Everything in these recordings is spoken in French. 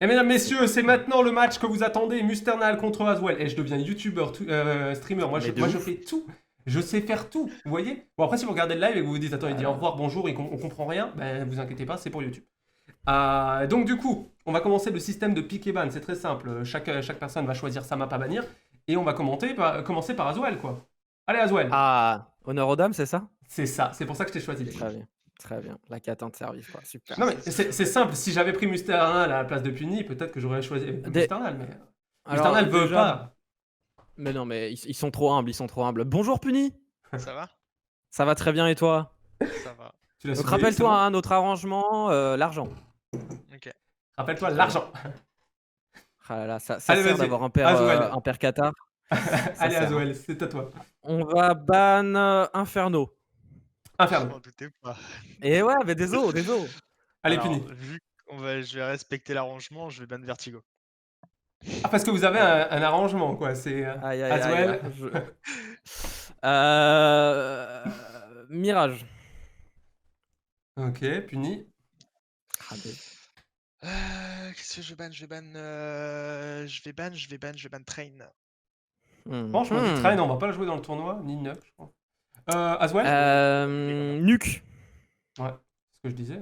Et mesdames, messieurs, c'est maintenant le match que vous attendez, Musternal contre Aswell. Et je deviens youtubeur, streamer, Mais de moi je ouf. fais tout. Je sais faire tout, vous voyez. Bon après si vous regardez le live et que vous vous dites attends il dit au revoir, bonjour et on comprend rien, ben vous inquiétez pas, c'est pour YouTube. Donc du coup, on va commencer le système de pick et ban, c'est très simple. Chaque personne va choisir sa map à bannir et on va commencer par Aswell quoi. Allez Aswell, Ah, honneur aux dames, c'est ça? c'est ça, c'est pour ça que je t'ai choisi. Très bien, très bien. La catin de service, quoi. Super. Non mais c'est simple, si j'avais pris Musternal à la place de Puni, peut-être que j'aurais choisi Dé- Musternal, mais Alors, Musternal veut déjà, pas. mais non, mais ils sont trop humbles, ils sont trop humbles. Bonjour, Puni. Ça va? Ça va très bien et toi? Ça va. Tu l'as Donc, surveillé, c'est rappelle-toi, bon. hein, notre arrangement, l'argent. Ok. Rappelle-toi Très l'argent. Ah là là, ça Allez sert vas-y, d'avoir Aswell. un père Qatar. Ça Allez sert, hein. Aswell, c'est à toi. On va ban Inferno. Je Inferno. m'en doutais pas. Et ouais, mais désolé, désolé. Allez Alors, Puni. vu je vais respecter l'arrangement, je vais ban Vertigo. Ah parce que vous avez Aïe, un arrangement quoi, c'est aïe, aïe, aïe. Aswell. Mirage. Ok, Puni. Ah, Qu'est-ce que je ban? Je vais ban Train. Bon, je me dis Train, Hmm. on va pas le jouer dans le tournoi, ni Nuck, je crois. Aswell. Nuke. Ouais, c'est ce que je disais.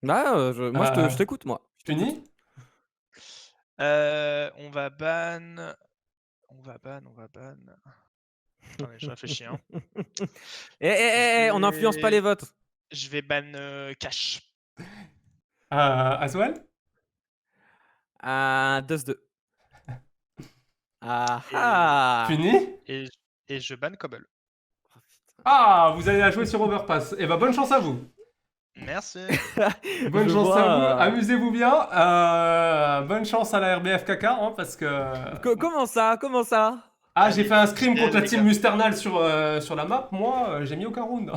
Bah, moi je t'écoute, moi. Je t'écoute. Puni. On va ban. Attendez, je réfléchis. Hein. On n'influence pas les votes. Je vais ban Cash. Aswell. Un 2-2. Ah ah. Puni. Et je ban Cobble. Ah, vous allez la jouer sur Overpass. Et bah bonne chance à vous. Merci. Bonne Je chance vois, à vous, amusez-vous bien. Bonne chance à la RBF Caca, hein, parce que... Comment ça? Comment ça? Ah, j'ai Allez, fait un scrim contre la les team gars. Musternal sur la map, moi, j'ai mis aucun round.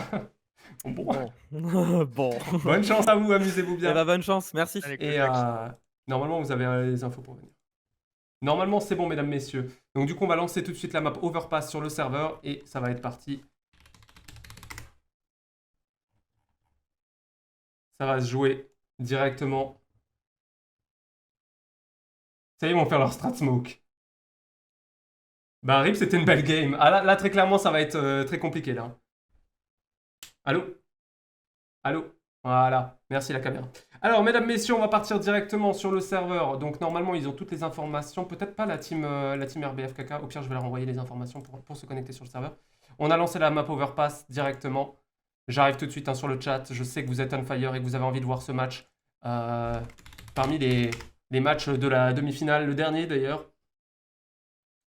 Bon. Bon. Bonne chance à vous, amusez-vous Eh bien. bah, bonne chance, merci. Allez, Et Kojak. normalement, vous avez les infos pour venir. Normalement, c'est bon, mesdames, messieurs. Donc du coup, on va lancer tout de suite la map Overpass sur le serveur, et ça va être parti. Ça va se jouer directement. Ça y est, ils vont faire leur strat smoke. Bah, RIP, c'était une belle game. Ah, là, très clairement, ça va être très compliqué, là. Allô? Allô? Voilà, merci la caméra. Alors, mesdames, messieurs, on va partir directement sur le serveur. Donc, normalement, ils ont toutes les informations. Peut-être pas la team RBFKK. Au pire, je vais leur envoyer les informations pour se connecter sur le serveur. On a lancé la map Overpass directement. J'arrive tout de suite hein, sur le chat. Je sais que vous êtes on fire et que vous avez envie de voir ce match. Parmi les matchs de la demi-finale, le dernier d'ailleurs.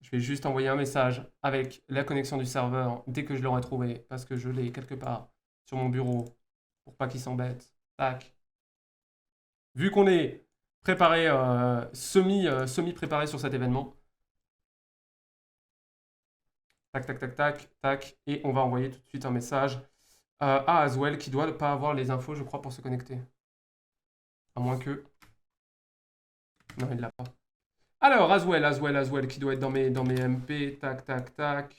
Je vais juste envoyer un message avec la connexion du serveur dès que je l'aurai trouvé. Parce que je l'ai quelque part sur mon bureau. Pour pas qu'ils s'embêtent. Tac. Vu qu'on est préparé, semi-préparé sur cet événement. Tac, tac, tac, tac, tac. Et on va envoyer tout de suite un message à Aswell qui doit pas avoir les infos, je crois, pour se connecter. À moins que... Non, il l'a pas. Alors, Aswell, qui doit être dans mes MP. Tac, tac, tac.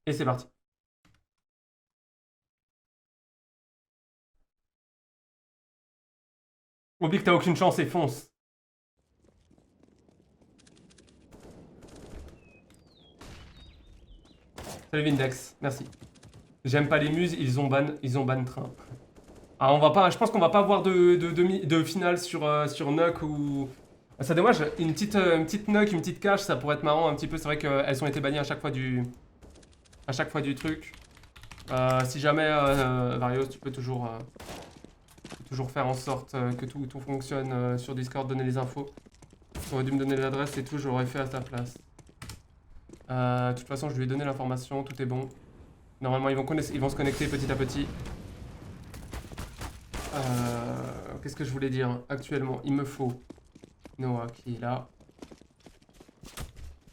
Et c'est parti. Oublie que t'as aucune chance et fonce. Salut Vindex, merci. J'aime pas les muses, ils ont ban train. Ah, on va pas, je pense qu'on va pas avoir de finale sur Nuck ou... C'est dommage, une petite Nuck, une petite cache, ça pourrait être marrant un petit peu. C'est vrai qu'elles ont été bannies à chaque fois du truc. Si jamais, Varios, tu peux toujours faire en sorte que tout fonctionne sur Discord, donner les infos. Tu aurais dû me donner l'adresse et tout, je l'aurais fait à ta place. De toute façon, je lui ai donné l'information, tout est bon. Normalement, ils vont se connecter petit à petit. Qu'est-ce que je voulais dire? Actuellement, il me faut Noah qui est là.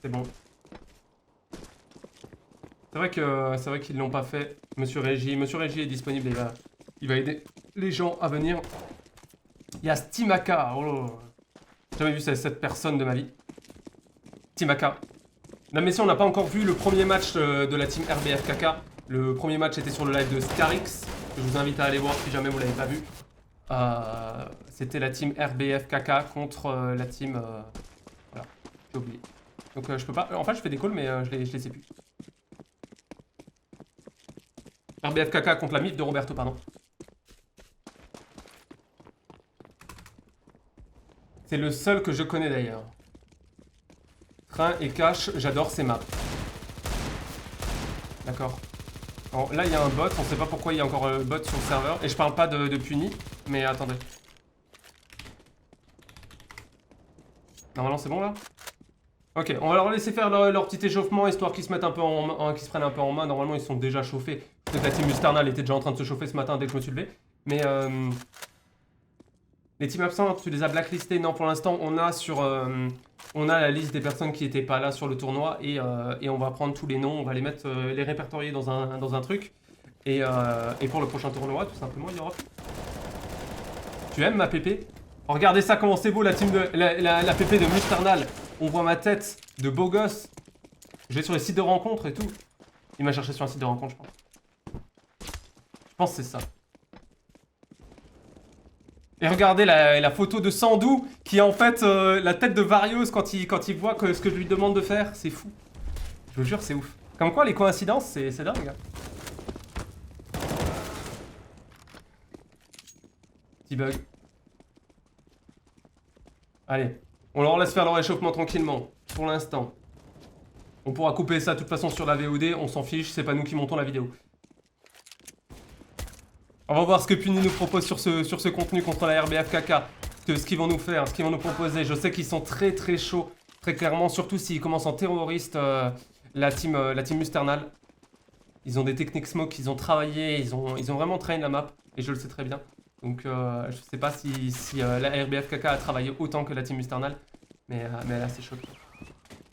C'est bon. C'est vrai qu'ils l'ont pas fait. Monsieur Régie est disponible et il va aider les gens à venir. Il y a Stimaka. Oh, j'ai jamais vu cette personne de ma vie. Stimaka. Mesdames, messieurs, on n'a pas encore vu le premier match de la team RBFKK. Le premier match était sur le live de Scarix, je vous invite à aller voir si jamais vous l'avez pas vu. C'était la team RBF KK contre la team... voilà, j'ai oublié. Donc je peux pas... En fait je fais des calls mais je les sais plus. RBF KK contre la MIF de Roberto, pardon. C'est le seul que je connais d'ailleurs. Train et cache, j'adore ces maps. D'accord. Là il y a un bot, on sait pas pourquoi il y a encore le bot sur le serveur. Et je parle pas de Puni, mais attendez. Normalement c'est bon là? Ok, on va leur laisser faire leur petit échauffement histoire qu'ils se mettent un peu qu'ils se prennent un peu en main. Normalement ils sont déjà chauffés. Peut-être la team Musternal était déjà en train de se chauffer ce matin dès que je me suis levé. Mais les teams absentes, tu les as blacklistés? Non, pour l'instant on a on a la liste des personnes qui n'étaient pas là sur le tournoi et on va prendre tous les noms, on va les mettre, les répertorier dans un truc. Et pour le prochain tournoi, tout simplement, il y aura... Tu aimes ma PP? Oh, regardez ça, comment c'est beau la team de la PP de Musternal. On voit ma tête de beau gosse. Je vais sur les sites de rencontres et tout. Il m'a cherché sur un site de rencontre, je pense. Je pense que c'est ça. Et regardez la photo de Sandou qui est en fait la tête de Varios quand il voit ce que je lui demande de faire. C'est fou. Je vous jure, c'est ouf. Comme quoi, les coïncidences, c'est dingue, gars. Petit bug. Allez, on leur laisse faire leur échauffement tranquillement, pour l'instant. On pourra couper ça de toute façon sur la VOD, on s'en fiche, c'est pas nous qui montons la vidéo. On va voir ce que Puni nous propose sur ce contenu contre la RBF KK. Ce qu'ils vont nous faire, ce qu'ils vont nous proposer. Je sais qu'ils sont très très chauds, très clairement, surtout s'ils commencent en terroriste, la team Musternal. Ils ont des techniques smoke, ils ont travaillé, ils ont vraiment train la map, et je le sais très bien. Donc je sais pas si la RBF KK a travaillé autant que la team Musternal, mais là c'est chaud.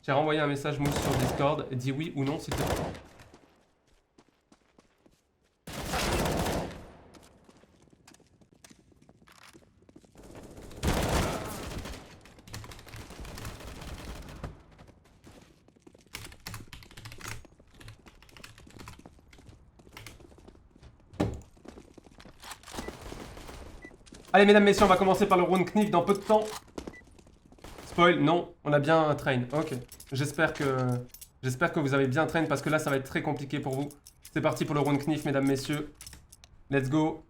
J'ai renvoyé un message Mousse sur Discord, dis oui ou non s'il te plaît. Allez mesdames, messieurs, on va commencer par le round Knif dans peu de temps. Spoil, non, on a bien train. Ok, j'espère que vous avez bien train parce que là ça va être très compliqué pour vous. C'est parti pour le round Knif, mesdames, messieurs. Let's go.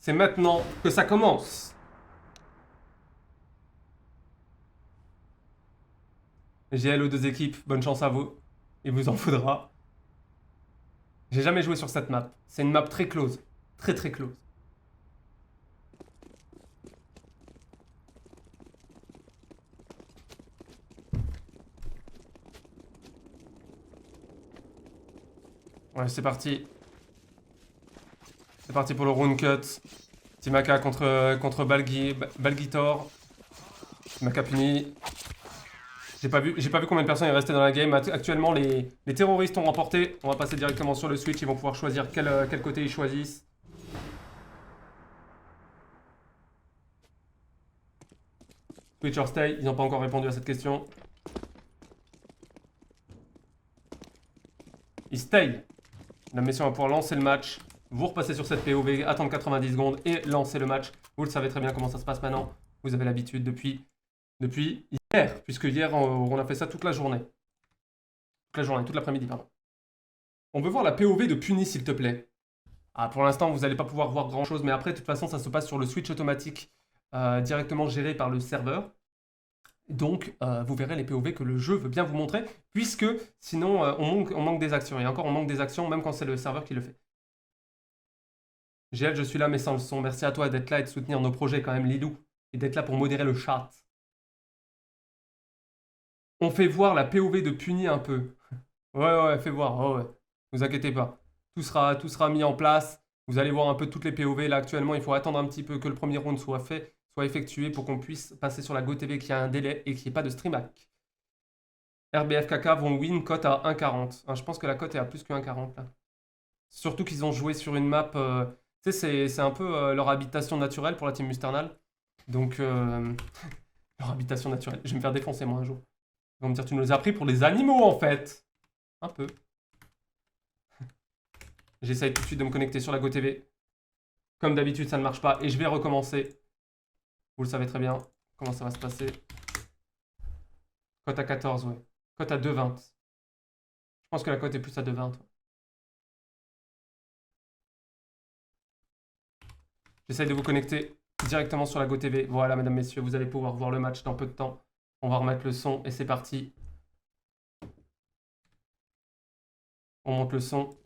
C'est maintenant que ça commence. GL aux deux équipes, bonne chance à vous. Il vous en faudra. J'ai jamais joué sur cette map. C'est une map très close. Très très close. Ouais, c'est parti. C'est parti pour le round cut. Timaka contre Balgitor. Timaka puni. J'ai pas vu combien de personnes est resté dans la game. Actuellement, les terroristes ont remporté. On va passer directement sur le Switch. Ils vont pouvoir choisir quel côté ils choisissent. Switch or stay. Ils n'ont pas encore répondu à cette question. Ils stay. La mission va pouvoir lancer le match. Vous repassez sur cette POV, attendre 90 secondes et lancer le match. Vous le savez très bien comment ça se passe maintenant. Vous avez l'habitude depuis hier, puisque hier on a fait ça toute la journée. Toute l'après-midi, pardon. On veut voir la POV de Puni, s'il te plaît. Ah, pour l'instant, vous n'allez pas pouvoir voir grand-chose, mais après, de toute façon, ça se passe sur le Switch automatique, directement géré par le serveur. Donc, vous verrez les POV que le jeu veut bien vous montrer, puisque sinon, on manque des actions. Et encore, on manque des actions, même quand c'est le serveur qui le fait. GL, je suis là, mais sans le son. Merci à toi d'être là et de soutenir nos projets quand même, Lilou. Et d'être là pour modérer le chat. On fait voir la POV de Puni un peu. Ouais, fais voir. Ouais. Ne vous inquiétez pas. Tout sera mis en place. Vous allez voir un peu toutes les POV. Là, actuellement, il faut attendre un petit peu que le premier round soit effectué pour qu'on puisse passer sur la GoTV qui a un délai et qui n'y ait pas de stream hack. RBFKK vont win cote à 1,40. Hein, je pense que la cote est à plus que 1,40 là. Surtout qu'ils ont joué sur une map... tu sais, c'est un peu leur habitation naturelle pour la team Musternal. Donc, leur habitation naturelle. Je vais me faire défoncer moi un jour. Ils vont me dire, tu nous les as pris pour des animaux en fait. Un peu. J'essaye tout de suite de me connecter sur la GoTV. Comme d'habitude, ça ne marche pas. Et je vais recommencer. Vous le savez très bien comment ça va se passer. Cote à 14, ouais. Cote à 2,20. Je pense que la cote est plus à 2,20. Ouais. J'essaye de vous connecter directement sur la GoTV. Voilà, mesdames, messieurs, vous allez pouvoir voir le match dans peu de temps. On va remettre le son et c'est parti. On monte le son.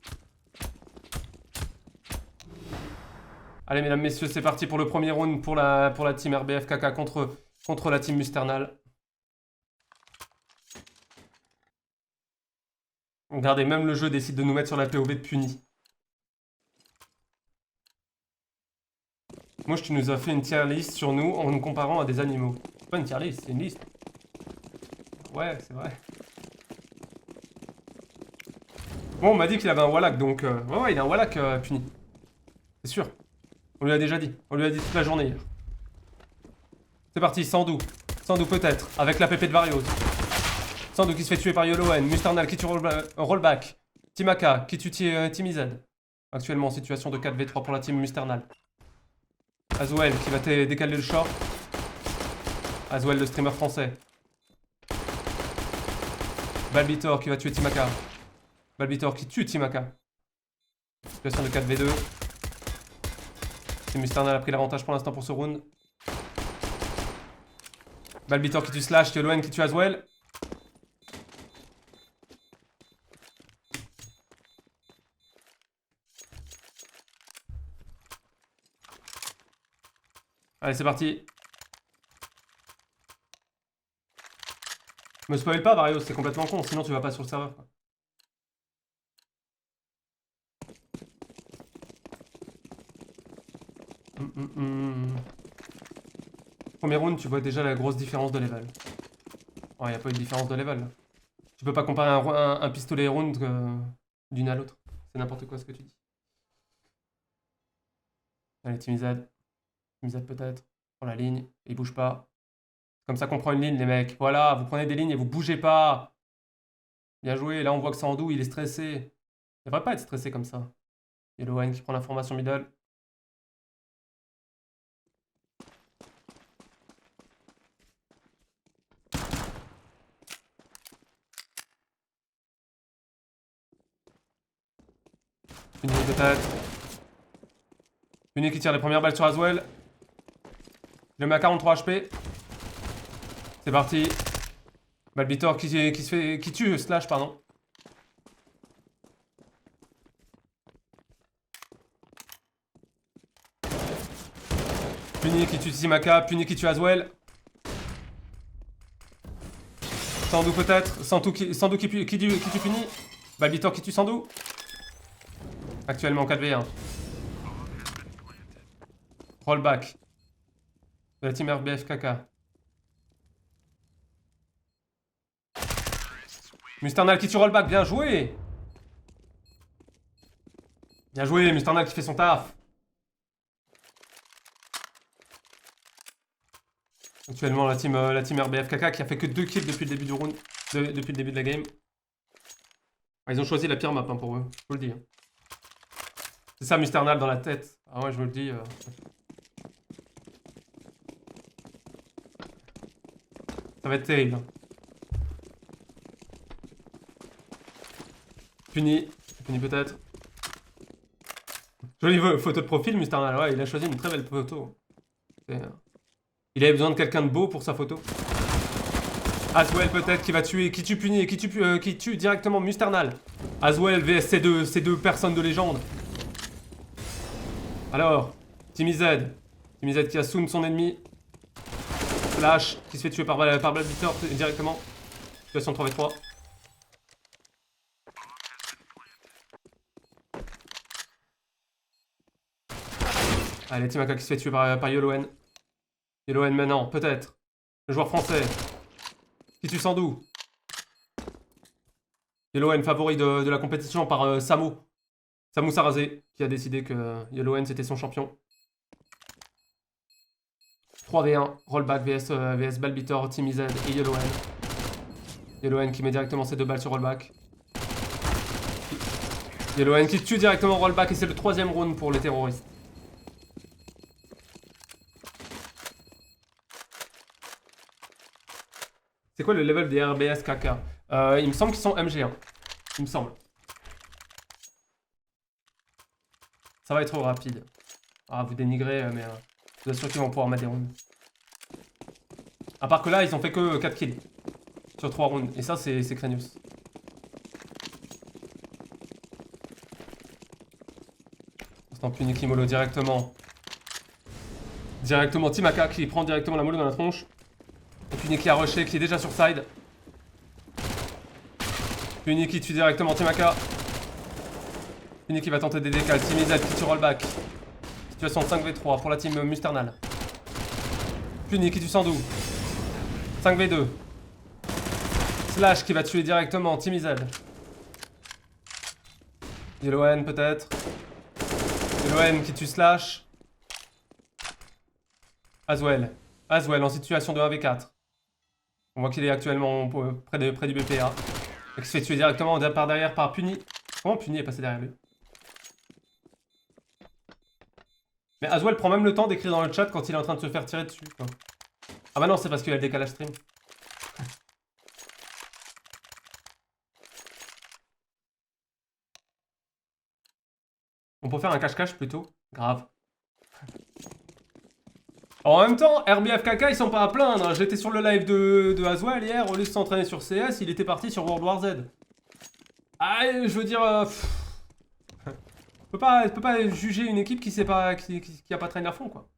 Allez, mesdames, messieurs, c'est parti pour le premier round pour la team RBFKK contre la team Musternal. Regardez, même le jeu décide de nous mettre sur la POV de puni. Moi, tu nous as fait une tier list sur nous en nous comparant à des animaux. C'est pas une tier list, c'est une liste. Ouais, c'est vrai. Bon, on m'a dit qu'il avait un Wallach, donc... ouais, il a un Wallach puni. C'est sûr. On lui a déjà dit. On lui a dit toute la journée hier. C'est parti, Sandou. Sandou peut-être, avec la pépé de Varios. Sandou qui se fait tuer par Yoloen. Musternal qui tue rollback. Timaka qui tue Team IZ. Actuellement en situation de 4v3 pour la team Musternal. Azwell qui va décaler le short. Azwell le streamer français. Balbitor qui va tuer Timaka. Balbitor qui tue Timaka. Situation de 4v2. Team Musternal a pris l'avantage pour l'instant pour ce round. Balbitor qui tue Slash, Yoloen qui tue Azwell. Allez, c'est parti. Me spoil pas, Varios, c'est complètement con, sinon tu vas pas sur le serveur. Quoi. Premier round, tu vois déjà la grosse différence de level. Ouais, y a pas eu de différence de level. Là. Tu peux pas comparer un pistolet round d'une à l'autre. C'est n'importe quoi ce que tu dis. Allez, Team Z. Team Z peut-être. Prends la ligne. Il bouge pas. C'est comme ça qu'on prend une ligne, les mecs. Voilà, vous prenez des lignes et vous bougez pas. Bien joué. Là, on voit que Sandou, il est stressé. Il devrait pas être stressé comme ça. Yellowine qui prend l'information middle. Puni peut-être. Puni qui tire les premières balles sur Azwell. Je le mets à 43 HP. C'est parti. Balbitor qui tue Slash, pardon. Puni qui tue Timaka, Puni qui tue Azwell. Sandou peut-être. Sandou qui tue Puni. Balbitor qui tue Sandou. Actuellement 4v1. Rollback. De la team RBFKK. Musternal qui tue rollback, bien joué. Bien joué, Musternal qui fait son taf. Actuellement la team RBFKK qui a fait que 2 kills depuis le début du round, depuis le début de la game. Ah, ils ont choisi la pire map hein, pour eux, je vous le dis. Hein. C'est ça Musternal dans la tête. Ah ouais, je vous le dis. Ça va être terrible. Hein. Puni peut-être. Jolie photo de profil, Musternal. Ouais, il a choisi une très belle photo. Il avait besoin de quelqu'un de beau pour sa photo. Azwell peut-être qui va tuer, qui tue Puni et qui tue directement Musternal. Azwell vs ces deux personnes de légende. Alors, Team Z. Team Z qui assume son ennemi. Slash qui se fait tuer par Balbitor directement. Situation 3v3. Allez, Timaka qui se fait tuer par Yoloen. Yoloen maintenant, peut-être. Le joueur français. Qui tue Sandou. Yoloen favori de la compétition par Samu. Samu Sarrazé qui a décidé que Yoloen c'était son champion. 3v1, rollback vs Balbitor, Team IZ et Yoloen. Yoloen qui met directement ses 2 balles sur rollback. Yoloen qui tue directement rollback et c'est le 3ème round pour les terroristes. C'est quoi le level des RBS KK? Il me semble qu'ils sont MG1. Il me semble. Ça va être rapide. Ah, vous dénigrez, mais je vous assure qu'ils vont pouvoir mettre des rounds. À part que là, ils ont fait que 4 kills. Sur 3 rounds. Et ça, c'est craignos. Instant puni qui mollo directement. Directement Timaka qui prend directement la mollo dans la tronche. Et Puni qui a rushé, qui est déjà sur side. Puni qui tue directement Timaka. Puni qui va tenter des décals. Timizad qui tue rollback. Situation 5v3 pour la team Musternal. Puni qui tue Sandou. 5v2. Slash qui va tuer directement Timizad. Yellowhen peut-être. Yellowhen qui tue Slash. Aswell. Aswell en situation de 1v4. On voit qu'il est actuellement près du BPA. Et qui se fait tuer directement par derrière par Puni. Comment Puni est passé derrière lui? Mais Aswell prend même le temps d'écrire dans le chat quand il est en train de se faire tirer dessus, quoi. Ah bah non, c'est parce qu'il y a le décalage stream. On peut faire un cache-cache plutôt. Grave. En même temps, RBFKK ils sont pas à plaindre. J'étais sur le live de Aswell hier, au lieu de s'entraîner sur CS, il était parti sur World War Z. Ah, je veux dire... Je peux pas juger une équipe qui a pas traîné à fond, quoi.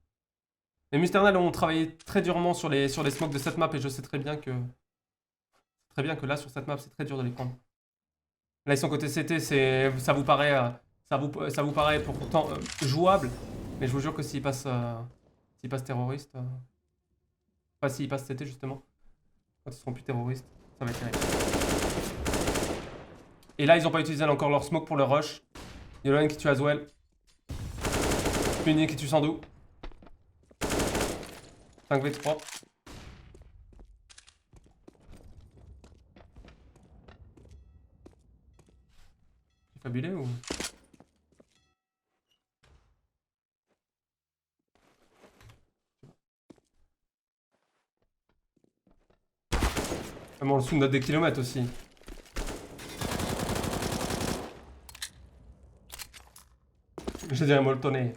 Les Musternal ont travaillé très durement sur les smokes de cette map et je sais très bien que là, sur cette map, c'est très dur de les prendre. Là, ils sont côté CT, ça vous paraît pourtant jouable, mais je vous jure que s'ils passent terroristes, enfin s'ils passent CT justement, quand ils seront plus terroristes, ça va être terrible. Et là, ils ont pas utilisé encore leur smoke pour le rush. Yellowhen qui tue Aswell. Puni qui tue Sandou. 5v3. J'ai fabulé ou... Vraiment le sous note des kilomètres aussi. Je dirais molletonné.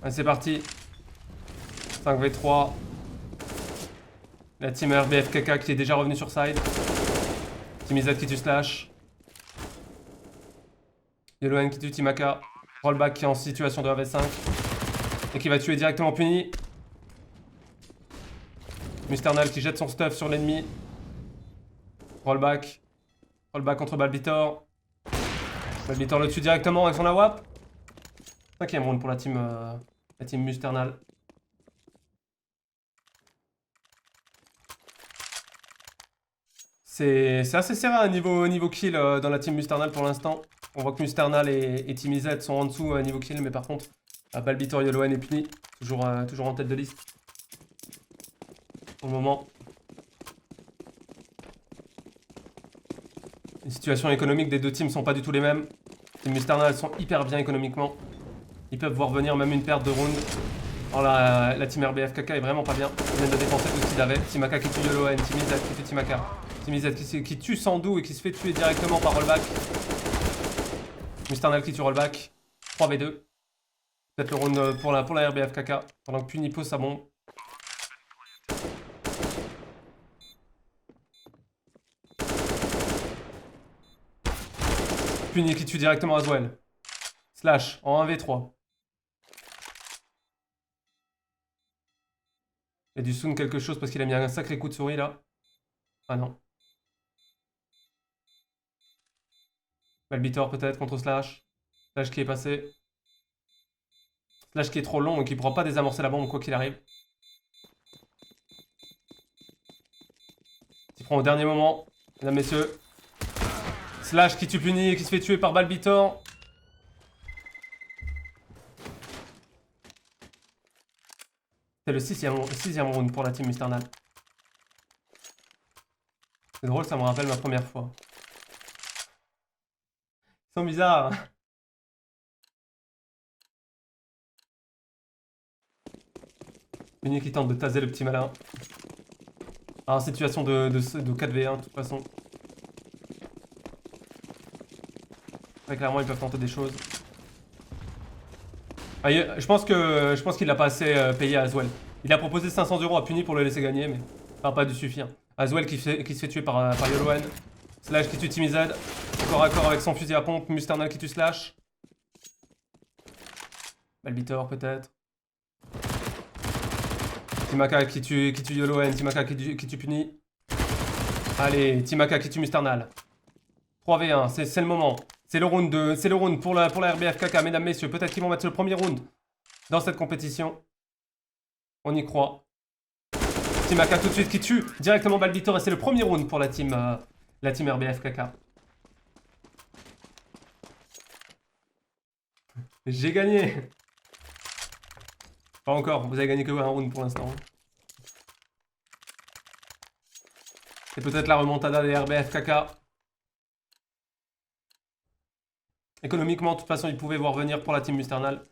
Allez, c'est parti. 5v3. La team RBFKK qui est déjà revenue sur side. Timizad qui tue Slash. Yellowhen qui tue Timaka. Rollback qui est en situation de 1v5. Et qui va tuer directement Puni. Musternal qui jette son stuff sur l'ennemi. Rollback. Rollback contre Balbitor. Balbitor le tue directement avec son AWP. 5ème round pour la team Musternal. C'est assez serré niveau kill dans la team Musternal pour l'instant. On voit que Musternal et Timizad sont en dessous niveau kill, mais par contre, Balbitor, Yellowhen et Puni, toujours en tête de liste. Pour le moment. Les situations économiques des deux teams sont pas du tout les mêmes. Les Musternal sont hyper bien économiquement. Ils peuvent voir venir même une perte de round. Alors la team RBFKK est vraiment pas bien. Ils viennent de dépenser tout ce qu'ils avaient. Timaka qui tue Yellowhen, Timizad qui tue Timaka. Timizad qui tue Sandou et qui se fait tuer directement par rollback. Musternal qui tue rollback. 3v2. Peut-être le round pour la RBFKK. Pendant que Puni pose sa bombe. Puni qui tue directement Aswell. Slash en 1v3. Il y a du Soon quelque chose parce qu'il a mis un sacré coup de souris là. Ah non. Balbitor peut-être contre Slash. Slash qui est passé. Slash qui est trop long et qui ne pourra pas désamorcer la bombe quoi qu'il arrive. Il prend au dernier moment, mesdames, messieurs. Slash qui tue Puni et qui se fait tuer par Balbitor. C'est le 6ème round pour la team Musternal. C'est drôle, ça me rappelle ma première fois. Ils sont bizarres. Puni qui tente de taser le petit malin. En situation de 4v1 de toute façon. Très clairement, ils peuvent tenter des choses. Ah, je pense qu'il a pas assez payé à Aswell. Il a proposé 500 € à Puni pour le laisser gagner, mais ça va pas dû suffire. Aswell qui se fait tuer par Yoloan. Slash qui tue Timizad. Corps à corps avec son fusil à pompe. Musternal qui tue Slash. Balbitor peut-être. Timaka qui tue Yoloan. Timaka qui tue Puni. Allez, Timaka qui tue Musternal. 3v1, c'est le moment. C'est le round pour la RBF KK, mesdames, messieurs. Peut-être qu'ils vont mettre le premier round dans cette compétition. On y croit. Timaka tout de suite qui tue directement Balbitor et c'est le premier round pour la team RBF KK. J'ai gagné. Pas encore, vous avez gagné que un round pour l'instant. C'est peut-être la remontada des RBF KK. Économiquement, de toute façon, ils pouvaient voir venir pour la team Musternal.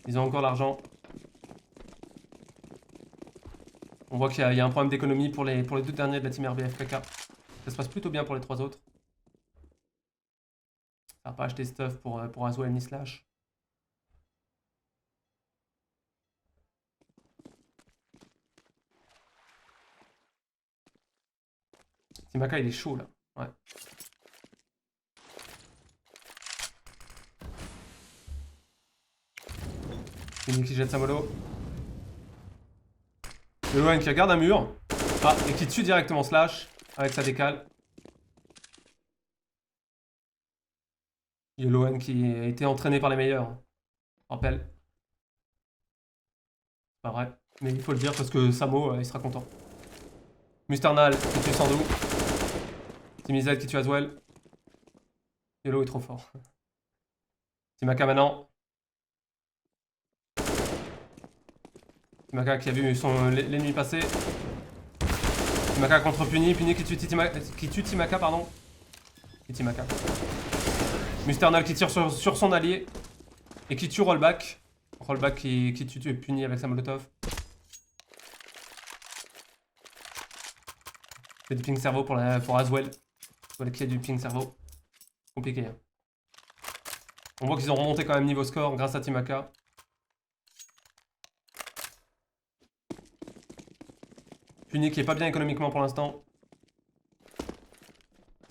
Ils ont encore l'argent. On voit qu'il y a un problème d'économie pour les deux derniers de la team RBF KK. Ça se passe plutôt bien pour les trois autres. Ça va pas acheter stuff pour Aswell ni Slash. Timaka il est chaud là. Ouais. Puni qui jette sa mollo. Yoloan qui regarde un mur. Ah, et qui tue directement Slash avec sa décale. Yoloan qui a été entraîné par les meilleurs. Rappel. C'est pas vrai. Mais il faut le dire parce que Samo il sera content. Musternal qui tue Sandou. Timizad qui tue Aswell. Yolo est trop fort. Timaka maintenant. Timaka qui a vu l'ennemi passer. Timaka contre Puni. Puni qui tue Timaka, pardon. Et Timaka. Musternal qui tire sur son allié. Et qui tue Rollback. Rollback qui tue Puni avec sa molotov. C'est du ping cerveau pour Aswell. Voilà qui a du ping cerveau. Compliqué. Hein. On voit qu'ils ont remonté quand même niveau score grâce à Timaka. Puni qui est pas bien économiquement pour l'instant.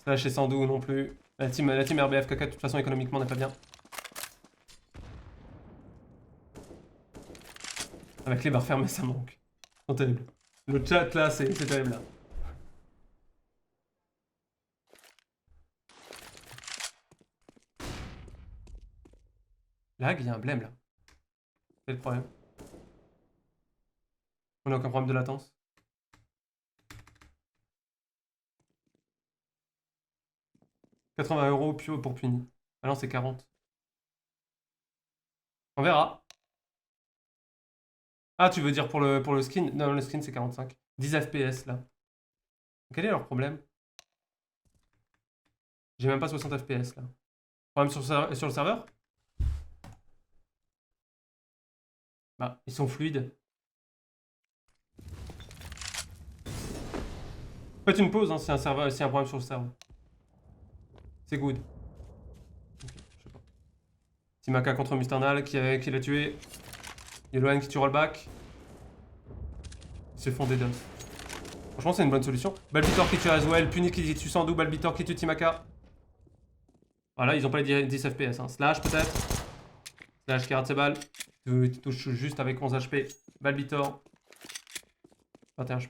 Slash et Sandou non plus. La team RBF KK de toute façon économiquement n'est pas bien. Avec les barres fermées ça manque. C'est terrible. Le chat là c'est terrible là. Lag, il y a un blême là. C'est le problème. On n'a aucun problème de latence. « 80 € pour Puni. Ah non, c'est 40. On verra. Ah, tu veux dire pour le skin? Non, le skin c'est 45. 10 FPS là. Quel est leur problème? J'ai même pas 60 FPS là. Problème sur le serveur? Bah, ils sont fluides. Faites une pause hein, si un problème sur le serveur. C'est good. Okay, je sais pas. Timaka contre Musternal qui l'a tué. Yoloan qui tue Rollback. Ils se font des dodges. Franchement, c'est une bonne solution. Balbitor qui tue Aswell. Puni qui tue Sandou. Balbitor qui tue Timaka. Voilà, ils ont pas les 10 FPS. Hein. Slash peut-être. Slash qui rate ses balles. Il touche juste avec 11 HP. Balbitor. 21 HP.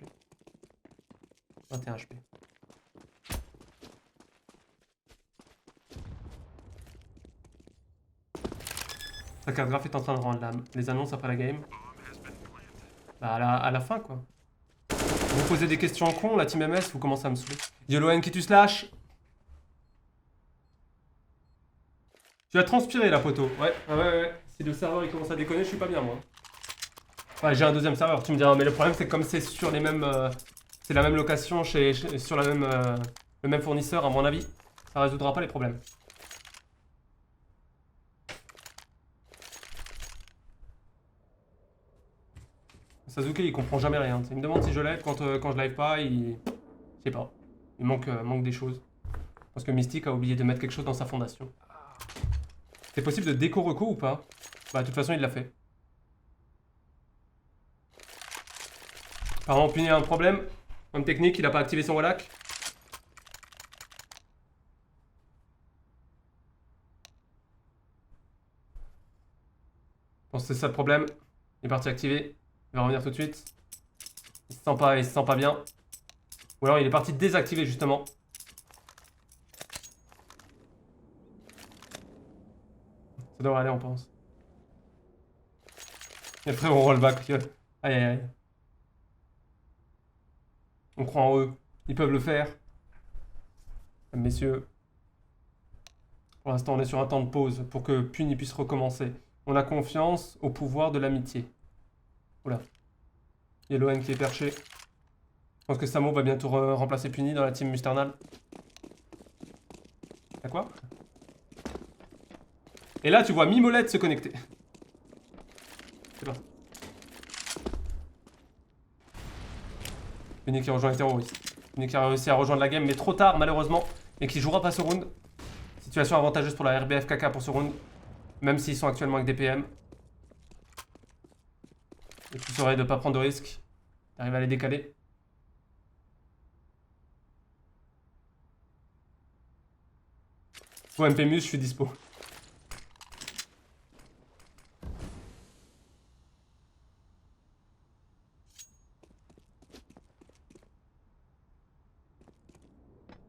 21 HP. Sa carte graphe est en train de rendre les annonces après la game. Bah à la fin quoi. Vous posez des questions cons, la team MS, vous commencez à me saouler. Yoloan qui tue Slash. Tu as transpiré la poteau. Ouais. Si le serveur il commence à déconner, je suis pas bien moi. Enfin, j'ai un deuxième serveur, tu me diras, mais le problème c'est que comme c'est sur les mêmes. C'est la même location sur le même fournisseur, à mon avis, ça résoudra pas les problèmes. Sasuke il comprend jamais rien. Il me demande si je live quand je live pas, je sais pas. Il manque des choses. Parce que Mystique a oublié de mettre quelque chose dans sa fondation. C'est possible de déco reco ou pas? Bah de toute façon il l'a fait. Apparemment Puni a un problème. Homme technique, il a pas activé son Wallach. Je pense que c'est ça le problème. Il est parti activer. Il va revenir tout de suite. Il se sent pas bien. Ou alors il est parti désactiver justement. Ça devrait aller on pense. Et après on rollback. Aïe aïe aïe. On croit en eux. Ils peuvent le faire. Messieurs. Pour l'instant on est sur un temps de pause pour que Puni puisse recommencer. On a confiance au pouvoir de l'amitié. Oula. Yellowhen qui est perché. Je pense que Samo va bientôt remplacer Puni dans la team Musternal. Y'a quoi? Et là tu vois Mimolette se connecter. C'est parti. Puni qui rejoint les terroristes. Puni qui a réussi à rejoindre la game mais trop tard malheureusement. Et qui jouera pas ce round. Situation avantageuse pour la RBF KK pour ce round. Même s'ils sont actuellement avec des PM. Le plus serait de ne pas prendre de risques. D'arriver à les décaler. Pour MPMus, je suis dispo.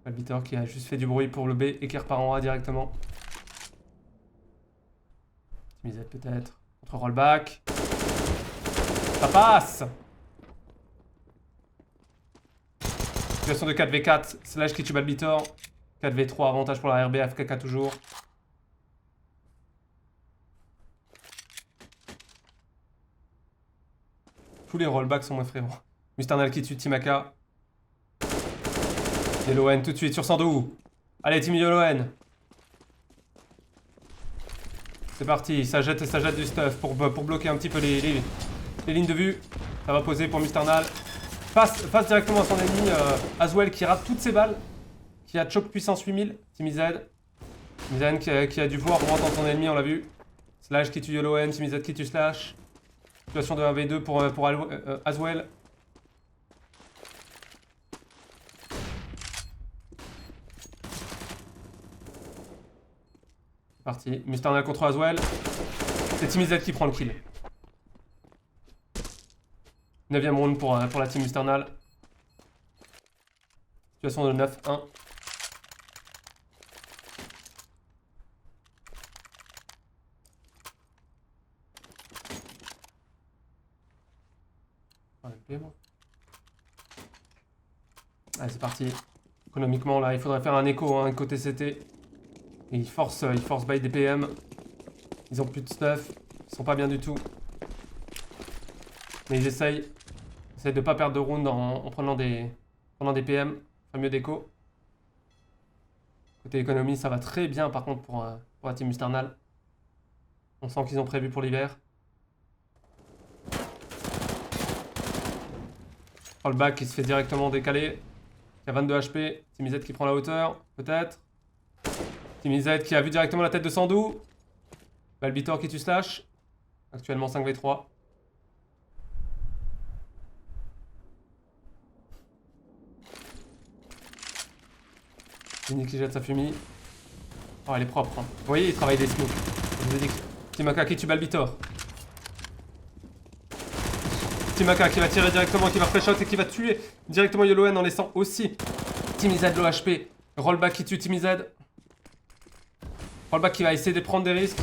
Albitor qui a juste fait du bruit pour le B et qui repart en A directement. Misette peut-être. Contre rollback. Ça passe! Situation de 4v4. Slash qui tue Albitor. 4v3, avantage pour la RBF KK toujours. Tous les rollbacks sont moins frérots. Musternal qui tue Timaka. Yellowhen tout de suite sur Sandou. Allez, Team Yellowhen. C'est parti, ça jette du stuff pour bloquer un petit peu les lignes de vue. Ça va poser pour Musternal. Passe directement à son ennemi, Aswell qui rate toutes ses balles. Qui a choc puissance 8000. Team Z. Team Z qui a dû voir entendre son ennemi, on l'a vu. Slash qui tue Yellowhen, Team Z qui tue Slash. Situation de 1v2 pour Aswell. Parti. Musternal contre Aswell. C'est Team Z qui prend le kill. 9ème round pour la team Musternal. Situation de 9-1. Allez, c'est parti. Économiquement, là, il faudrait faire un écho hein, côté CT. Et ils forcent by des PM. Ils ont plus de stuff. Ils sont pas bien du tout. Mais ils essayent. Ils essayent de pas perdre de round en prenant des PM. Enfin, mieux d'écho. Côté économie, ça va très bien par contre pour la team Musternal. On sent qu'ils ont prévu pour l'hiver. Rollback qui se fait directement décaler. Il y a 22 HP. Team Z qui prend la hauteur, peut-être. Team Z qui a vu directement la tête de Sandou. Balbitor qui tue Slash. Actuellement 5v3. Puni qui jette sa fumée. Oh, elle est propre. Hein. Vous voyez, il travaille des smokes. Je vous ai dit que Timaka qui tue Balbitor. Timaka qui va tirer directement, qui va fresh out et qui va tuer directement Yellowhen en laissant aussi Team Z low HP. Rollback qui tue Team Z. Rollback qui va essayer de prendre des risques.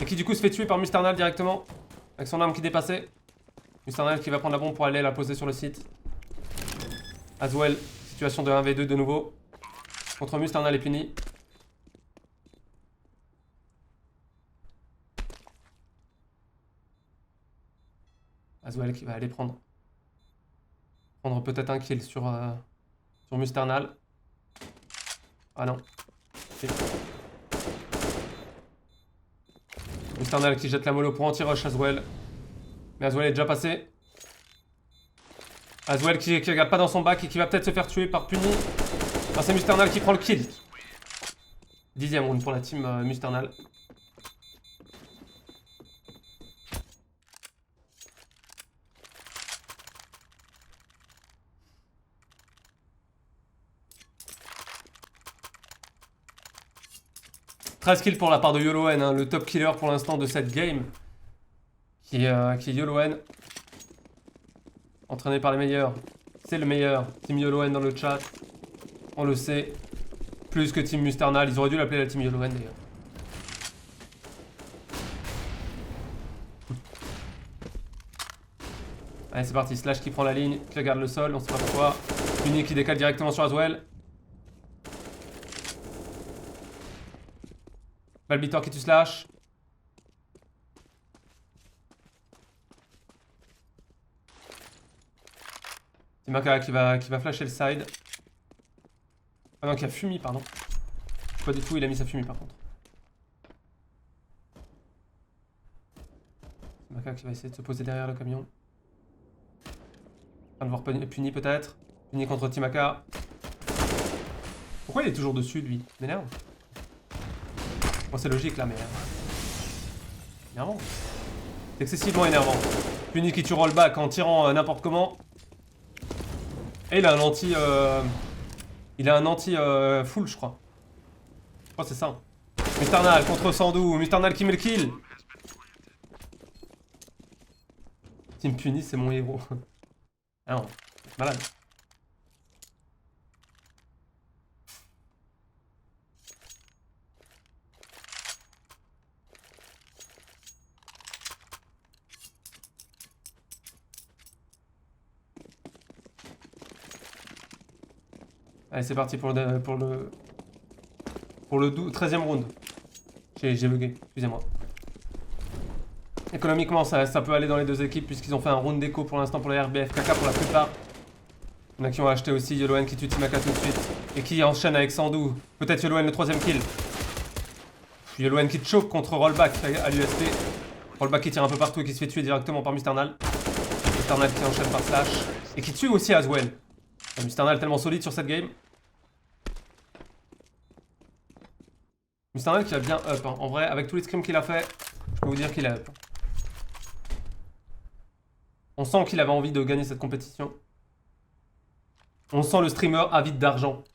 Et qui du coup se fait tuer par Musternal directement. Avec son arme qui dépassait. Musternal qui va prendre la bombe pour aller la poser sur le site. Aswell, situation de 1v2 de nouveau. Contre Musternal et Puni. Aswell qui va aller prendre peut-être un kill sur Musternal. Ah non. Okay. Musternal qui jette la mollo pour anti-rush Aswell. Mais Aswell est déjà passé. Aswell qui regarde pas dans son bac et qui va peut-être se faire tuer par Puni. Ah, c'est Musternal qui prend le kill. 10e round pour la team Musternal. « 13 kills pour la part de YoloN, hein, le top killer pour l'instant de cette game. Qui est YoloN. Entraîné par les meilleurs. C'est le meilleur. Team YoloN dans le chat. On le sait. Plus que Team Musternal. Ils auraient dû l'appeler la Team YoloN d'ailleurs. Allez, c'est parti. Slash qui prend la ligne, qui regarde le sol, on sait pas pourquoi. Puni qui décale directement sur Aswell. Balbitor qui tue Slash. Timaka qui va flasher le side. Ah non, qui a fumi, pardon. Pas du tout, il a mis sa fumée par contre. Timaka qui va essayer de se poser derrière le camion. En train de voir Puni peut-être. Puni contre Timaka. Pourquoi il est toujours dessus lui? Il m'énerve. Bon, c'est logique là, mais. Énervant. C'est excessivement énervant. Puni qui tue rollback en tirant n'importe comment. Et il a un anti. Il a un anti full, je crois. Je crois que c'est ça. Musternal contre Sandou. Musternal qui met le kill. Team Puni, c'est mon héros. Ah non, malade. Allez, c'est parti pour le 13e round. J'ai bugué, excusez-moi. Économiquement, ça peut aller dans les deux équipes puisqu'ils ont fait un round d'écho pour l'instant pour les RBF KK pour la plupart. Il y en a qui ont acheté aussi YoloN qui tue Timaka tout de suite. Et qui enchaîne avec Sandou. Peut-être YoloN le 3e kill. YoloN qui choke contre Rollback à l'USP. Rollback qui tire un peu partout et qui se fait tuer directement par Musternal. Musternal qui enchaîne par Slash. Et qui tue aussi Aswell. Musternal tellement solide sur cette game. Musternal qui a bien up. Hein. En vrai, avec tous les scrims qu'il a fait, je peux vous dire qu'il a up. On sent qu'il avait envie de gagner cette compétition. On sent le streamer avide d'argent.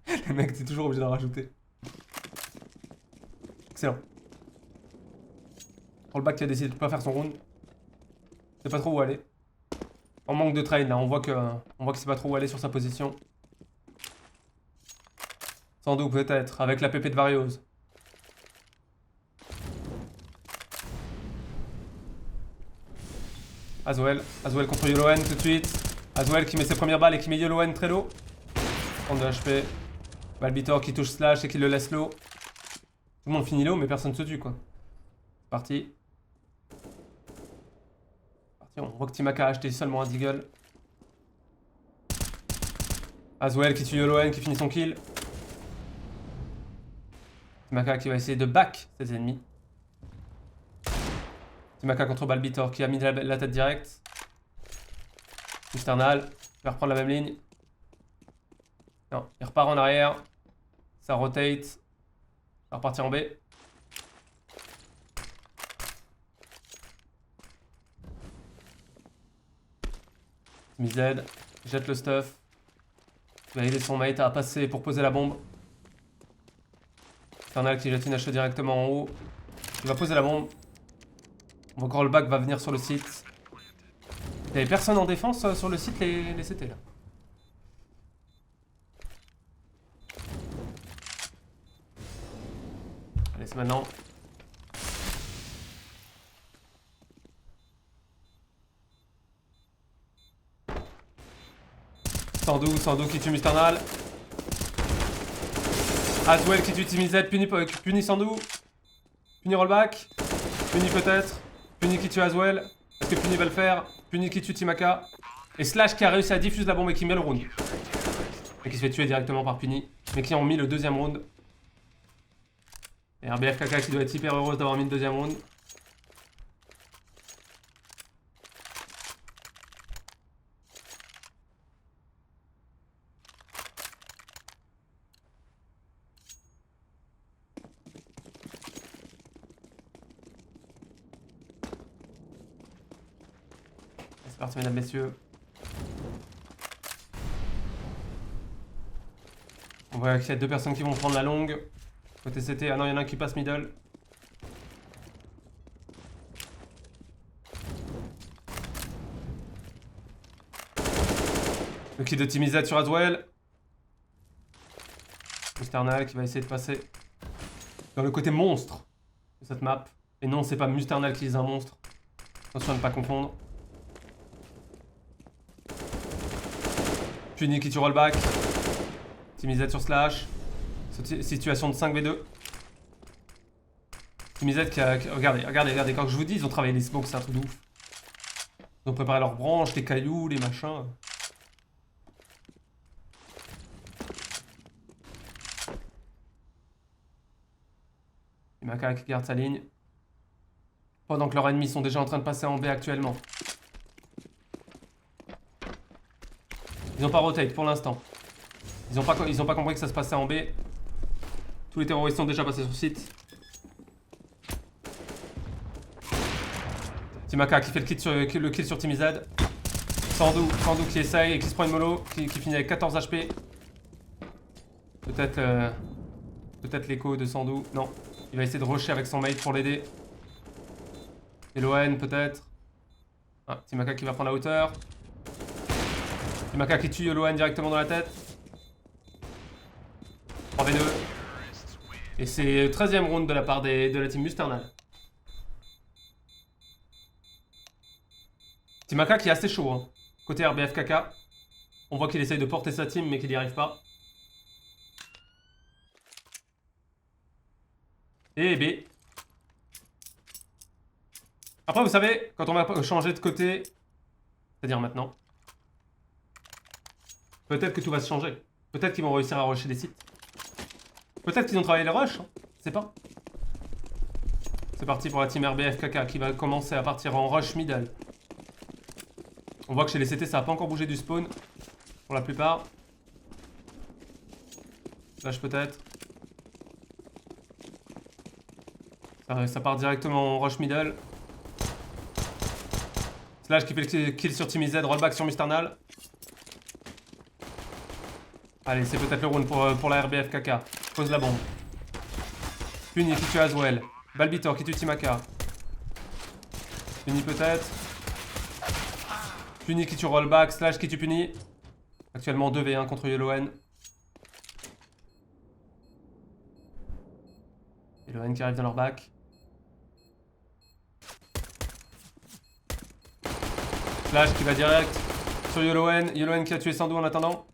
Le mec, t'es toujours obligé d'en rajouter. Excellent. Rollback qui a décidé de pas faire son round. Je sais pas trop où aller. En manque de trade là, on voit qu'il sait pas trop où aller sur sa position. Sans doute peut-être, avec la PP de Variose. Aswell contre YoloN tout de suite. Aswell qui met ses premières balles et qui met YoloN très low. 32 HP. Balbitor qui touche Slash et qui le laisse low. Tout le monde finit low mais personne se tue quoi. C'est parti. On voit que Timaka a acheté seulement un Deagle. Aswell qui tue YoloN qui finit son kill. Timaka qui va essayer de back ses ennemis. Timaka contre Balbitor qui a mis la tête directe. Musternal va reprendre la même ligne. Non, il repart en arrière. Ça rotate. Ça va repartir en B. Mized jette le stuff. Il va aider son mate à passer pour poser la bombe. Musternal qui jette une HE directement en haut. Il va poser la bombe. On voit que Rollback va venir sur le site. Il n'y avait personne en défense sur le site, les CT là. Allez, c'est maintenant. Sandou qui tue Musternal. Aswell qui tue Timizet, puni Sandou. Puni Rollback. Puni peut-être. Puni qui tue Aswell. Est-ce que Puni va le faire? Puni qui tue Timaka. Et Slash qui a réussi à diffuser la bombe et qui met le round. Et qui se fait tuer directement par Puni. Mais qui ont mis le 2e round. Et RBF KK qui doit être hyper heureuse d'avoir mis le 2e round. Parti, mesdames, messieurs. On voit qu'il y a 2 personnes qui vont prendre la longue. Côté CT, ah non, il y en a un qui passe middle. Le kill de Timizet sur Aswell. Musternal qui va essayer de passer dans le côté monstre de cette map. Et non, c'est pas Musternal qui est un monstre. Attention à ne pas confondre. Puni qui tue rollback. Timizet sur Slash. Situation de 5v2. Timizet qui a... Regardez, quand je vous dis, ils ont travaillé les smokes, c'est un truc de ouf. Ils ont préparé leurs branches, les cailloux, les machins. Et Maka qui garde sa ligne. Pendant que leurs ennemis sont déjà en train de passer en B actuellement. Ils n'ont pas rotate pour l'instant. Ils ont pas compris que ça se passait en B. Tous les terroristes sont déjà passés sur site. Timaka qui fait le kill sur Timizad. Sandou qui essaye et qui se prend une mollo, qui finit avec 14 HP. Peut-être l'écho de Sandou. Non, il va essayer de rusher avec son mate pour l'aider. Et Loen peut-être. Ah, Timaka qui va prendre la hauteur. Timaka qui tue Loen directement dans la tête. 3v2. Et c'est le 13e round de la part de la team Musternal. Timaka qui est assez chaud, hein. Côté RBFKK. On voit qu'il essaye de porter sa team mais qu'il n'y arrive pas. Et B. Après vous savez, quand on va changer de côté, c'est-à-dire maintenant, peut-être que tout va se changer. Peut-être qu'ils vont réussir à rusher des sites. Peut-être qu'ils ont travaillé les rushs, hein. Je sais pas. C'est parti pour la team RBFKK qui va commencer à partir en rush middle. On voit que chez les CT ça n'a pas encore bougé du spawn. Pour la plupart. Slash peut-être. Ça part directement en rush middle. Slash qui fait le kill sur Timized, rollback sur Musternal. Allez, c'est peut-être le round pour la RBFKK. Pose la bombe. Puni qui tue Aswell. Balbitor qui tue Timaka. Puni peut-être. Puni qui tue rollback. Slash qui tue Puni. Actuellement 2v1 contre Yellowhen. Yellowhen qui arrive dans leur back. Slash qui va direct sur Yellowhen. Yellowhen qui a tué Sandou en attendant.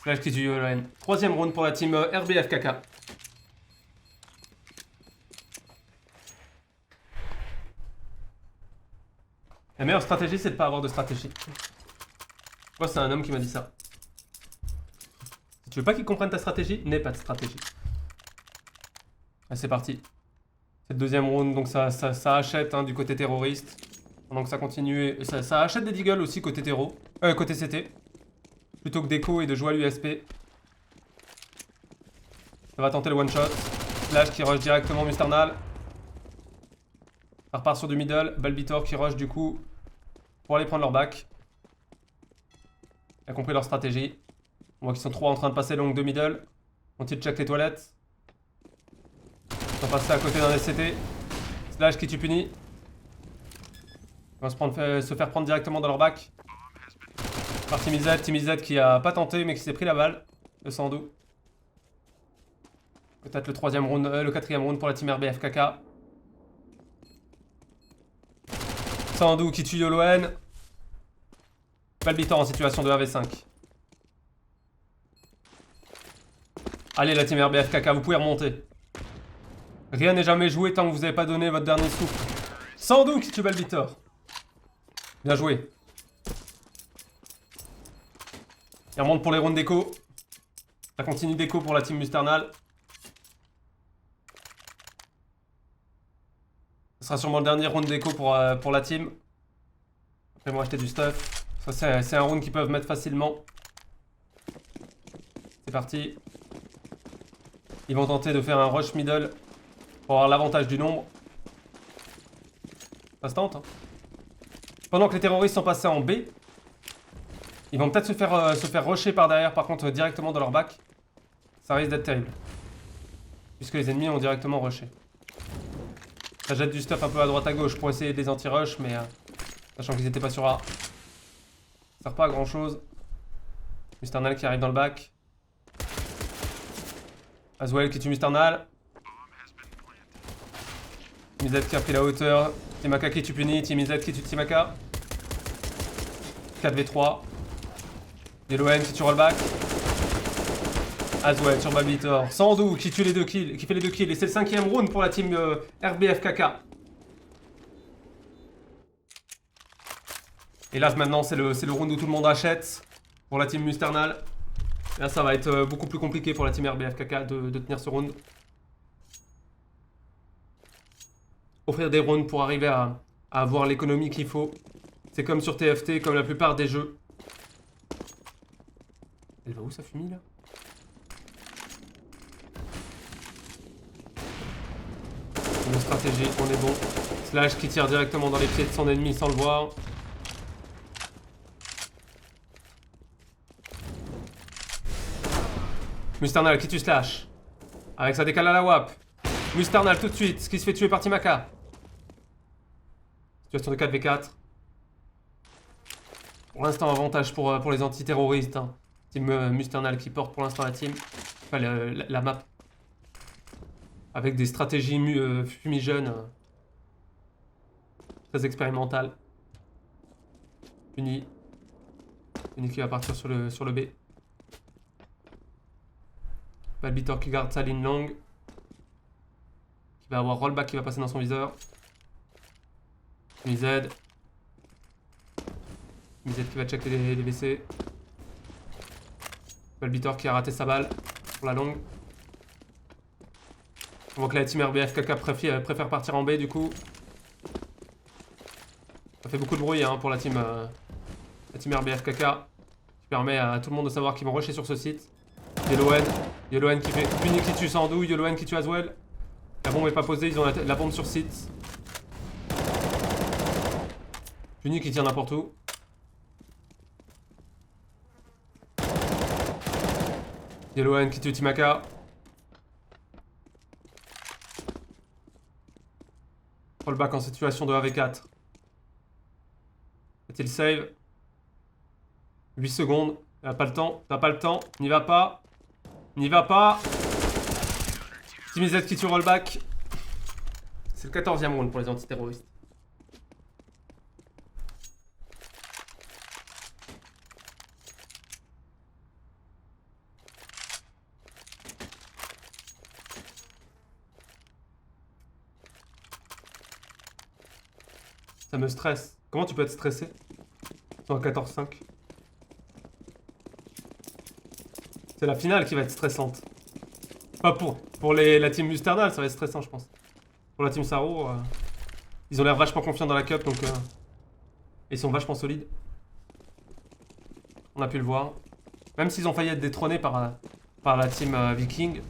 Slash qui tue Yellowhen. 3e round pour la team RBFKK. La meilleure stratégie, c'est de pas avoir de stratégie. Moi, c'est un homme qui m'a dit ça. Si tu veux pas qu'il comprenne ta stratégie, n'aie pas de stratégie. Allez, c'est parti. C'est le 2e round, donc ça achète hein, du côté terroriste. Pendant que ça continue, ça achète des deagles aussi côté côté CT. Plutôt que d'écho et de jouer à l'USP. Ça va tenter le one shot. Slash qui rush directement Musternal. Ça repart sur du middle. Balbitor qui rush du coup pour aller prendre leur back. Il a compris leur stratégie. On voit qu'ils sont 3 en train de passer long de middle. Vont-ils check les toilettes? Ils sont passés à côté d'un SCT. Slash qui tue Puni. Ils vont se faire prendre directement dans leur back. Par Timizet qui a pas tenté mais qui s'est pris la balle de Sandou. Peut-être le 4e round pour la team RBFKK. Sandou qui tue Yellowhen. Balbitor en situation de 1v5. Allez la team RBFKK, vous pouvez remonter. Rien n'est jamais joué tant que vous n'avez pas donné votre dernier souffle. Sandou qui tue Balbitor. Bien joué. Il remonte pour les rounds d'écho. Ça continue d'écho pour la team Musternal. Ce sera sûrement le dernier round d'écho pour la team. Après moi acheter du stuff. Ça c'est un round qu'ils peuvent mettre facilement. C'est parti. Ils vont tenter de faire un rush middle pour avoir l'avantage du nombre. Ça se tente hein. Pendant que les terroristes sont passés en B, ils vont peut-être se faire rusher par derrière, par contre, directement dans leur bac. Ça risque d'être terrible. Puisque les ennemis ont directement rushé. Ça jette du stuff un peu à droite à gauche pour essayer des anti-rush, mais sachant qu'ils étaient pas sur A. Ça sert pas à grand chose. Musternal qui arrive dans le bac. Aswell qui tue Musternal. Timizet qui a pris la hauteur. Timaka qui tue Puni. Timizet qui tue Timaka. 4v3. Yellowhen qui tue Rollback. Aswell sur Babitor. Sandou qui tue les 2 kills, qui fait les 2 kills. Et c'est le 5ème round pour la team RBFKK. Et là maintenant c'est le round où tout le monde achète pour la team Musternal. Et là ça va être beaucoup plus compliqué pour la team RBFKK de tenir ce round. Offrir des rounds pour arriver à avoir l'économie qu'il faut. C'est comme sur TFT, comme la plupart des jeux. Elle va où sa fumée là? Une stratégie, on est bon. Slash qui tire directement dans les pieds de son ennemi sans le voir. Musternal qui tue Slash. Avec sa décale à la WAP. Musternal tout de suite, qui se fait tuer par Timaka. Situation de 4v4. Pour l'instant, avantage pour les antiterroristes. Hein. Team Musternal qui porte pour l'instant la team. Enfin, la map. Avec des stratégies fumigènes. Très expérimentales. Puni. Puni qui va partir sur le B. Balbitor qui garde sa ligne longue. Qui va avoir rollback qui va passer dans son viseur. Mized. Mized qui va checker les WC. Balbitor qui a raté sa balle pour la longue. On voit que la team RBFKK préfère partir en B du coup. Ça fait beaucoup de bruit hein, pour la team RBFKK. Qui permet à tout le monde de savoir qu'ils vont rusher sur ce site. Yellowhen qui fait Puni qui tue Sandou, Yellowhen qui tue Aswell. La bombe est pas posée, ils ont la bombe sur site. Puni qui tire n'importe où. Yellowhen qui tue Timaka. Rollback en situation de 1v4. Fait-il save? 8 secondes. T'as pas le temps, t'as pas le temps. N'y va pas. N'y va pas. Timizet qui tue rollback. C'est le 14e round pour les antiterroristes. Ça me stresse. Comment tu peux être stressé? Ils sont à 14-5. C'est la finale qui va être stressante. Pas pour la team Musternal, ça va être stressant, je pense. Pour la team Saro, ils ont l'air vachement confiants dans la cup, donc ils sont vachement solides. On a pu le voir. Même s'ils ont failli être détrônés par la team Viking.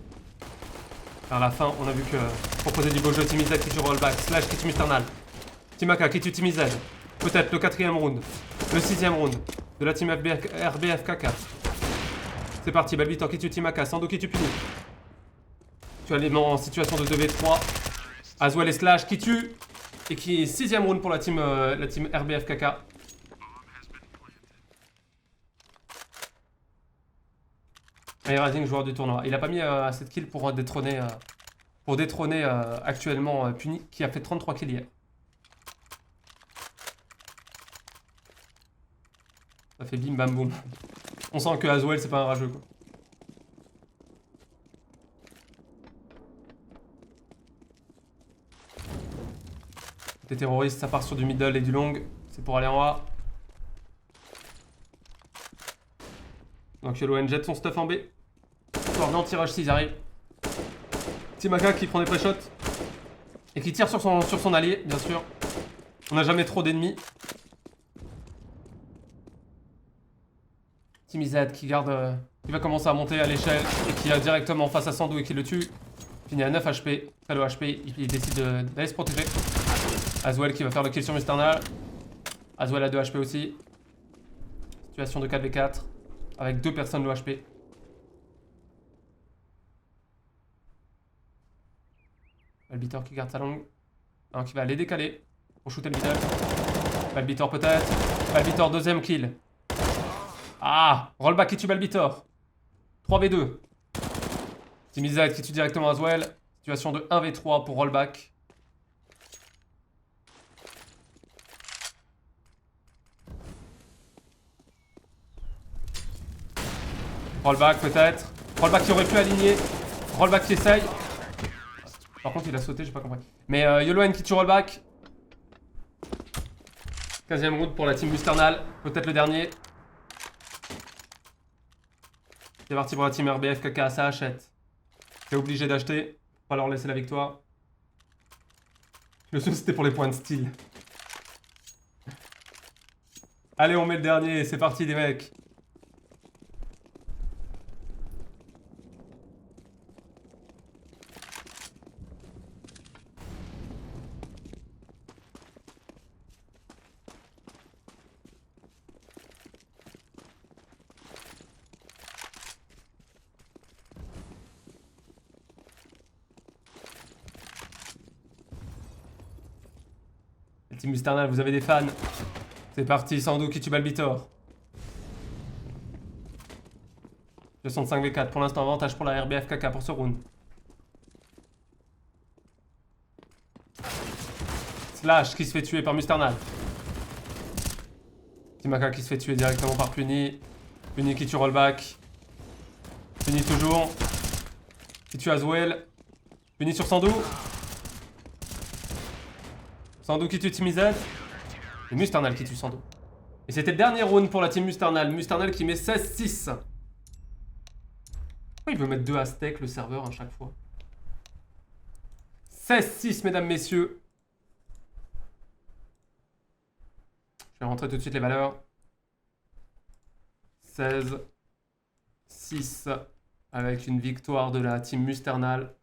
Vers la fin, on a vu que proposer du beau jeu, Timizet qui tue rollback, Slash qui tue Musternal. Timaka qui tue Timizet. Peut-être le 4ème round. Le 6ème round de la team RBFKK. C'est parti, Balbitor qui tue Timaka, Sando qui tue Puni. Tu as les en situation de 2v3. Aswell et Slash qui tue. Et qui est 6ème round pour la team RBFKK. Rising, joueur du tournoi. Il a pas mis assez de kills pour détrôner, actuellement Puni, qui a fait 33 kills hier. Ça fait bim bam boum. On sent que Aswell c'est pas un rageux quoi. Les terroristes ça part sur du middle et du long. C'est pour aller en A. Donc Yellowhen jette son stuff en B. Histoire d'anti-rush s'ils arrivent. Timaka qui prend des pré-shots. Et qui tire sur son allié bien sûr. On n'a jamais trop d'ennemis. Timizad qui garde, qui va commencer à monter à l'échelle et qui est directement face à Sandou et qui le tue. Fini à 9 HP, très low HP, il décide d'aller se protéger. Aswell qui va faire le kill sur Musternal. Aswell a 2 HP aussi. Situation de 4v4. Avec 2 personnes low HP. Balbitor qui garde sa longue. Un qui va aller décaler pour shooter le middle. Balbitor peut-être. Balbitor deuxième kill. Ah, rollback qui tue Balbitor. 3v2. Timizade qui tue directement Aswell. Situation de 1v3 pour rollback. Rollback peut-être. Rollback qui aurait pu aligner. Rollback qui essaye. Par contre il a sauté, j'ai pas compris. Mais YOLOWN qui tue rollback. 15ème round pour la team Musternal. Peut-être le dernier. C'est parti pour la team RBF KK, ça achète. T'es obligé d'acheter. Pas leur laisser la victoire. Le souci c'était pour les points de style. Allez, on met le dernier, c'est parti les mecs. Team Musternal, vous avez des fans. C'est parti, Sandou qui tue Balbitor. 65v4, pour l'instant avantage pour la RBF KK pour ce round. Slash qui se fait tuer par Musternal. Timaka qui se fait tuer directement par Puni. Puni qui tue rollback. Puni toujours. Qui tue Aswell. Puni sur Sandou. Sandou qui tue Timizade. Et Musternal qui tue Sandou. Et c'était le dernier round pour la team Musternal. Musternal qui met 16-6. Pourquoi il veut mettre 2 Aztèques le serveur à chaque fois? 16-6 mesdames, messieurs. Je vais rentrer tout de suite les valeurs. 16-6 avec une victoire de la team Musternal.